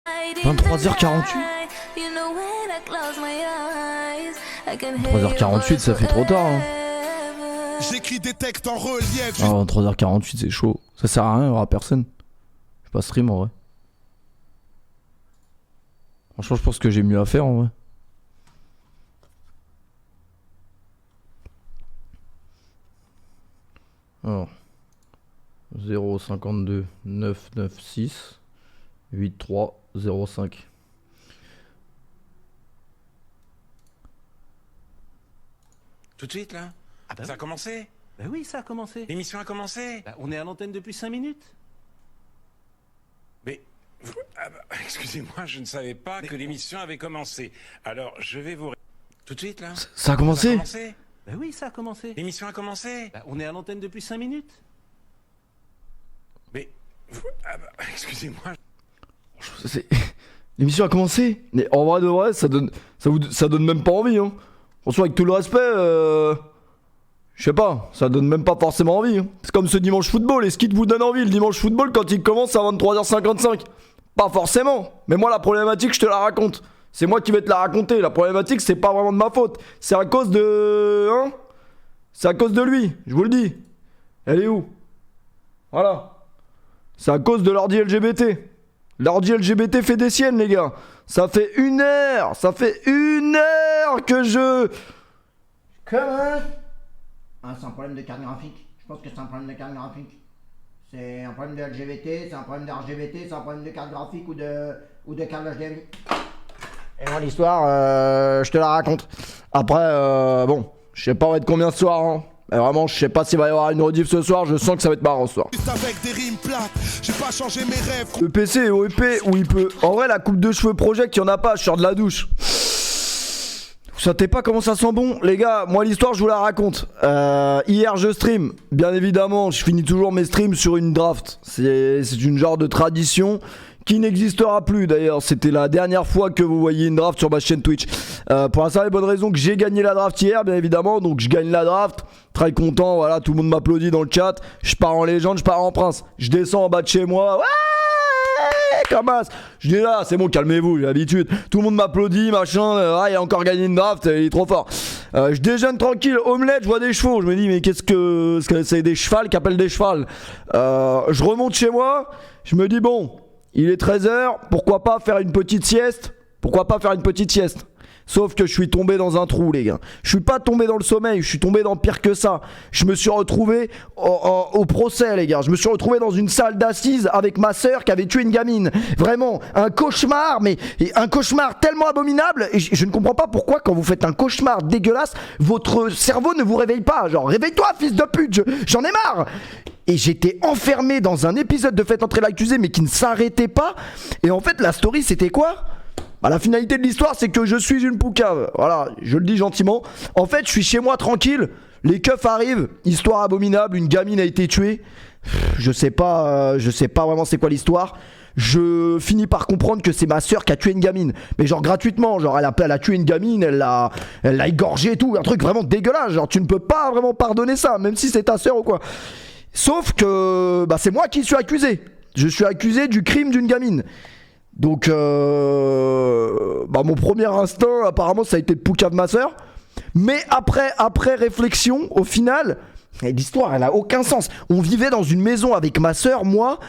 23h48. 23h48, ça fait trop tard. Hein. J'écris des textes en relief. Ah, 23h48, c'est chaud. Ça sert à rien, il y aura personne. Je pas stream en vrai. Franchement, je pense que j'ai mieux à faire en vrai. Alors 052 996 8305. Tout de suite là Ah bah Ça a oui. commencé Bah oui, ça a commencé. L'émission a commencé Bah, on est à l'antenne depuis 5 minutes. Mais... excusez-moi, je ne savais pas que l'émission avait commencé. Alors, je vais vous... Tout de suite là Ça a Ça a commencé? commencé Bah oui, ça a commencé. L'émission a commencé Bah, on est à l'antenne depuis 5 minutes. Mais... excusez-moi... C'est- L'émission a commencé? Mais en vrai de vrai, ça donne même pas envie. Hein. Franchement, avec tout le respect, je sais pas, ça donne même pas forcément envie. Hein. C'est comme ce dimanche football. Est-ce qu'il vous donne envie le dimanche football quand il commence à 23h55? Pas forcément. Mais moi, la problématique, je te la raconte. C'est moi qui vais te la raconter. La problématique, c'est pas vraiment de ma faute. C'est à cause de. Hein? C'est à cause de lui, je vous le dis. Elle est où? Voilà. C'est à cause de l'ordi LGBT. L'ordi LGBT fait des siennes, les gars. Ça fait 1 heure. Ça fait 1 heure que je. Comment? Ah, c'est un problème de carte graphique. Je pense que c'est un problème de carte graphique. C'est un problème de LGBT, c'est un problème de RGBT, c'est un problème de carte graphique ou de carte HDMI. Et moi, l'histoire, je te la raconte. Après, bon, je sais pas on va être combien ce soir. Hein. Mais vraiment, je sais pas s'il va y avoir une rediff ce soir. Je sens que ça va être marrant ce soir. Juste avec des rimes plates, j'ai pas changé mes rêves. Le PC est OEP où il peut. En vrai, la coupe de cheveux project, il y en a pas. Je sors de la douche. Vous sentez pas comment ça sent bon? Les gars, moi l'histoire je vous la raconte. Hier je stream, bien évidemment, je finis toujours mes streams sur une draft. C'est une genre de tradition qui n'existera plus d'ailleurs. C'était la dernière fois que vous voyez une draft sur ma chaîne Twitch. Pour la simple et bonne raison que j'ai gagné la draft hier, bien évidemment. Donc je gagne la draft, très content, voilà, tout le monde m'applaudit dans le chat. Je pars en légende, je pars en prince. Je descends en bas de chez moi. Ouais, comme as. Je dis là, c'est bon, calmez-vous, j'ai l'habitude. Tout le monde m'applaudit, machin. Il a encore gagné une draft, il est trop fort. Je déjeune tranquille, omelette, je vois des chevaux. Je me dis, mais qu'est-ce que c'est des chevals qui appellent des chevals? Je remonte chez moi, je me dis, bon, il est 13h, pourquoi pas faire une petite sieste? Pourquoi pas faire une petite sieste? Sauf que je suis tombé dans un trou, les gars. Je suis pas tombé dans le sommeil, je suis tombé dans pire que ça. Je me suis retrouvé au procès, les gars. Je me suis retrouvé dans une salle d'assises avec ma sœur qui avait tué une gamine. Vraiment, un cauchemar, mais un cauchemar tellement abominable. Et je ne comprends pas pourquoi, quand vous faites un cauchemar dégueulasse, votre cerveau ne vous réveille pas. Genre, réveille-toi, fils de pute, j'en ai marre. Et j'étais enfermé dans un épisode de Faites entrer l'accusé, mais qui ne s'arrêtait pas. Et en fait, la story, c'était quoi? Bah, la finalité de l'histoire, c'est que je suis une poucave. Voilà, je le dis gentiment. En fait, je suis chez moi tranquille. Les keufs arrivent. Histoire abominable. Une gamine a été tuée. Je sais pas vraiment c'est quoi l'histoire. Je finis par comprendre que c'est ma soeur qui a tué une gamine. Mais genre gratuitement. Genre elle a tué une gamine. Elle l'a égorgée et tout. Un truc vraiment dégueulasse. Genre tu ne peux pas vraiment pardonner ça. Même si c'est ta soeur ou quoi. Sauf que bah, c'est moi qui suis accusé. Je suis accusé du crime d'une gamine. Donc, bah mon premier instinct, apparemment, ça a été de poucave ma soeur. Mais après réflexion, au final, l'histoire, elle a aucun sens. On vivait dans une maison avec ma soeur, moi,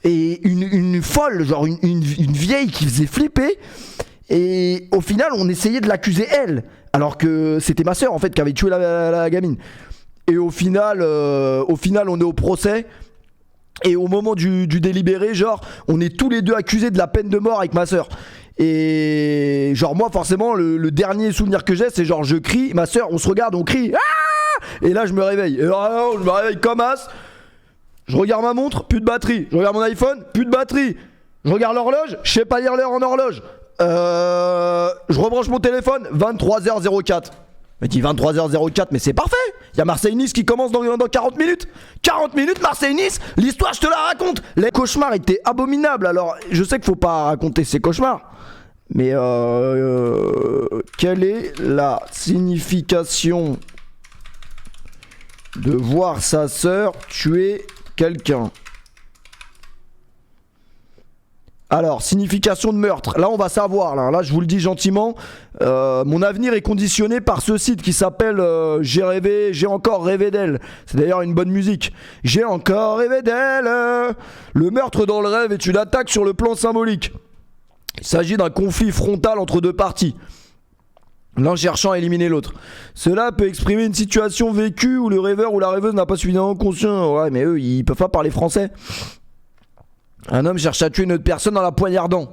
et une folle, genre une vieille qui faisait flipper. Et au final, on essayait de l'accuser elle, alors que c'était ma soeur en fait qui avait tué la gamine. Et au final, on est au procès. Et au moment du délibéré, genre, on est tous les deux accusés de la peine de mort avec ma soeur. Et genre moi forcément le dernier souvenir que j'ai, c'est genre je crie, ma soeur, on se regarde, on crie, ah, et là je me réveille. Et là je me réveille comme as. Je regarde ma montre, plus de batterie. Je regarde mon iPhone, plus de batterie. Je regarde l'horloge, je sais pas lire l'heure en horloge. Je rebranche mon téléphone, 23h04. Je me dis 23h04, mais c'est parfait. Il y a Marseille-Nice qui commence dans 40 minutes. 40 minutes, Marseille-Nice. L'histoire, je te la raconte. Les cauchemars étaient abominables. Alors, je sais qu'il faut pas raconter ces cauchemars. Mais quelle est la signification de voir sa sœur tuer quelqu'un? Alors, signification de meurtre. Là, on va savoir. Là, je vous le dis gentiment. Mon avenir est conditionné par ce site qui s'appelle J'ai encore rêvé d'elle. C'est d'ailleurs une bonne musique. J'ai encore rêvé d'elle. Le meurtre dans le rêve est une attaque sur le plan symbolique. Il s'agit d'un conflit frontal entre deux parties, l'un cherchant à éliminer l'autre. Cela peut exprimer une situation vécue où le rêveur ou la rêveuse n'a pas suffisamment conscience. Ouais, mais eux, ils peuvent pas parler français. Un homme cherche à tuer une autre personne en la poignardant.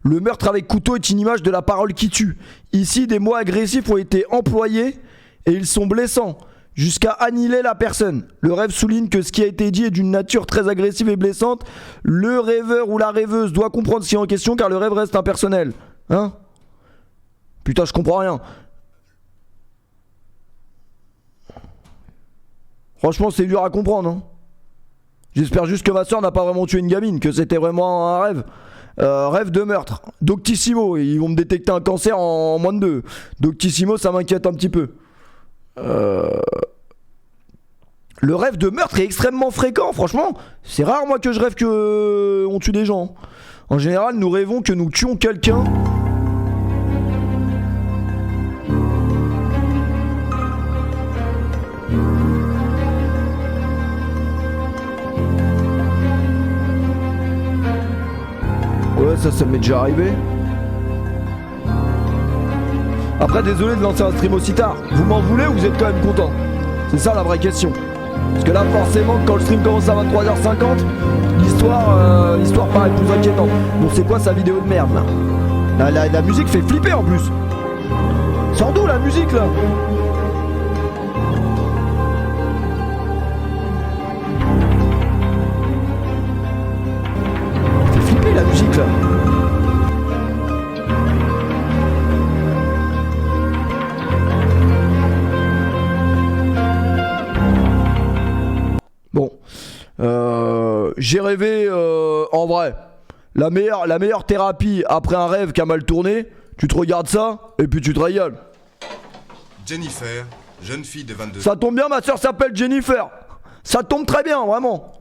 Le meurtre avec couteau est une image de la parole qui tue. Ici, des mots agressifs ont été employés et ils sont blessants, jusqu'à annihiler la personne. Le rêve souligne que ce qui a été dit est d'une nature très agressive et blessante. Le rêveur ou la rêveuse doit comprendre ce qui est en question car le rêve reste impersonnel. Hein ? Putain, je comprends rien. Franchement, c'est dur à comprendre. Hein. J'espère juste que ma soeur n'a pas vraiment tué une gamine, que c'était vraiment un rêve. Rêve de meurtre. Doctissimo, ils vont me détecter un cancer en moins de 2. Doctissimo, ça m'inquiète un petit peu. Le rêve de meurtre est extrêmement fréquent, franchement. C'est rare, moi, que je rêve que on tue des gens. En général, nous rêvons que nous tuons quelqu'un. Ouais, ça m'est déjà arrivé. Après, désolé de lancer un stream aussi tard. Vous m'en voulez ou vous êtes quand même content? C'est ça la vraie question. Parce que là, forcément, quand le stream commence à 23h50, l'histoire paraît plus inquiétante. Bon, c'est quoi sa vidéo de merde là? La musique fait flipper en plus. Sors d'où la musique là? Fait flipper la musique là. Bon, j'ai rêvé en vrai. La meilleure thérapie après un rêve qui a mal tourné, tu te regardes ça et puis tu te régales. Jennifer, jeune fille de 22 Ça tombe bien, ma soeur s'appelle Jennifer. Ça tombe très bien, vraiment.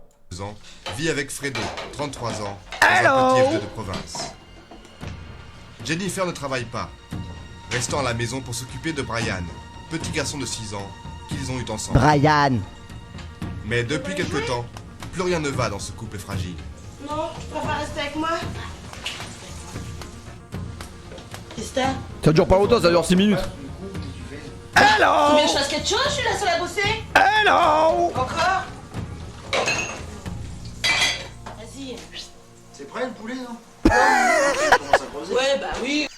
ans, vit avec Fredo, 33 ans, Hello. dans un petit FD de province. Jennifer ne travaille pas, restant à la maison pour s'occuper de Brian, petit garçon de 6 ans qu'ils ont eu ensemble. Brian. Mais depuis quelque temps, plus rien ne va dans ce couple fragile. Non, tu préfères rester avec moi? Esther, Ça dure pas longtemps, ça dure 6 minutes. tu Hello. veux que je fasse quelque chose? Je suis la seule à bosser. Hello. Encore? Vas-y. C'est prêt le poulet, non? Comment ça creuser? Ouais, bah oui.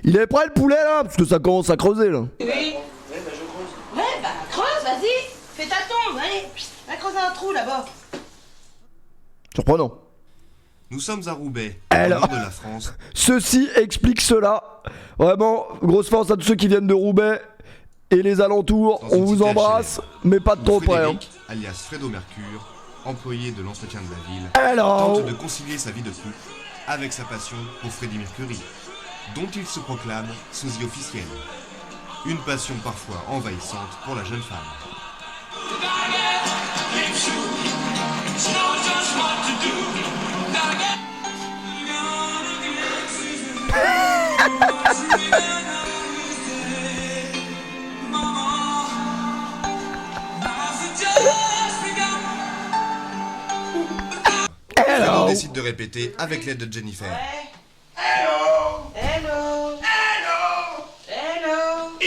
Il est prêt le poulet là? Parce que ça commence à creuser là. Oui. Ouais, bah je creuse. Ouais, bah creuse, vas-y. Fais ta tombe, allez. Va creuser un trou là-bas. Surprenant. Nous sommes à Roubaix, Alors. au nord de la France. Ceci explique cela. Vraiment, grosse force à tous ceux qui viennent de Roubaix et les alentours. Dans On une vous petite embrasse, mais pas de Où trop près. Hein. Frédéric, alias Fredo Mercure, employé de l'entretien de la ville, Hello. tente de concilier sa vie de couple avec sa passion pour Freddie Mercury, dont il se proclame sosie officiel. Une passion parfois envahissante pour la jeune femme. Fredo décide de répéter avec l'aide de Jennifer. Hello. Hello. Hello. Hello.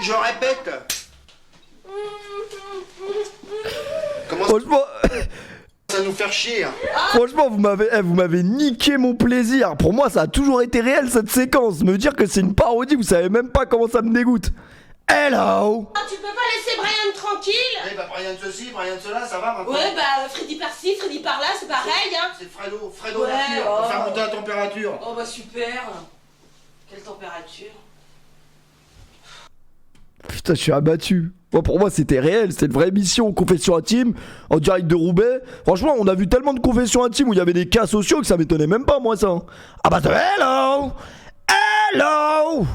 Je répète. Comment Franchement, ça nous faire chier, hein? franchement, vous m'avez niqué mon plaisir. Pour moi, ça a toujours été réel cette séquence. Me dire que c'est une parodie, vous savez même pas comment ça me dégoûte. Hello. Ah, tu peux pas laisser Brian tranquille? Eh bah Brian de ceci, Brian de cela, ça va maintenant? Ouais, bah Freddy par-ci, Freddy par-là, c'est pareil, hein. C'est Fredo Ouais, Mercure, oh. pour faire monter la température. Oh bah super. Quelle température? Putain, je suis abattu. Pour moi, c'était réel. C'était une vraie émission, confession intime, en direct de Roubaix. Franchement, on a vu tellement de confessions intimes où il y avait des cas sociaux que ça m'étonnait même pas, moi, ça. Ah bah, hello. Hello.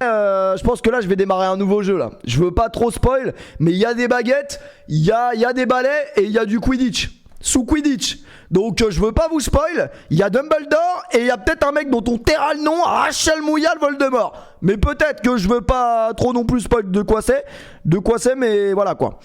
Je pense que là je vais démarrer un nouveau jeu là. Je veux pas trop spoil, mais il y a des baguettes, il y a des balais et il y a du Quidditch. Sous Quidditch. Donc je veux pas vous spoil. Il y a Dumbledore et il y a peut-être un mec dont on taira le nom, Rachel Mouyal Voldemort. Mais peut-être que je veux pas trop non plus spoil de quoi c'est, mais voilà quoi.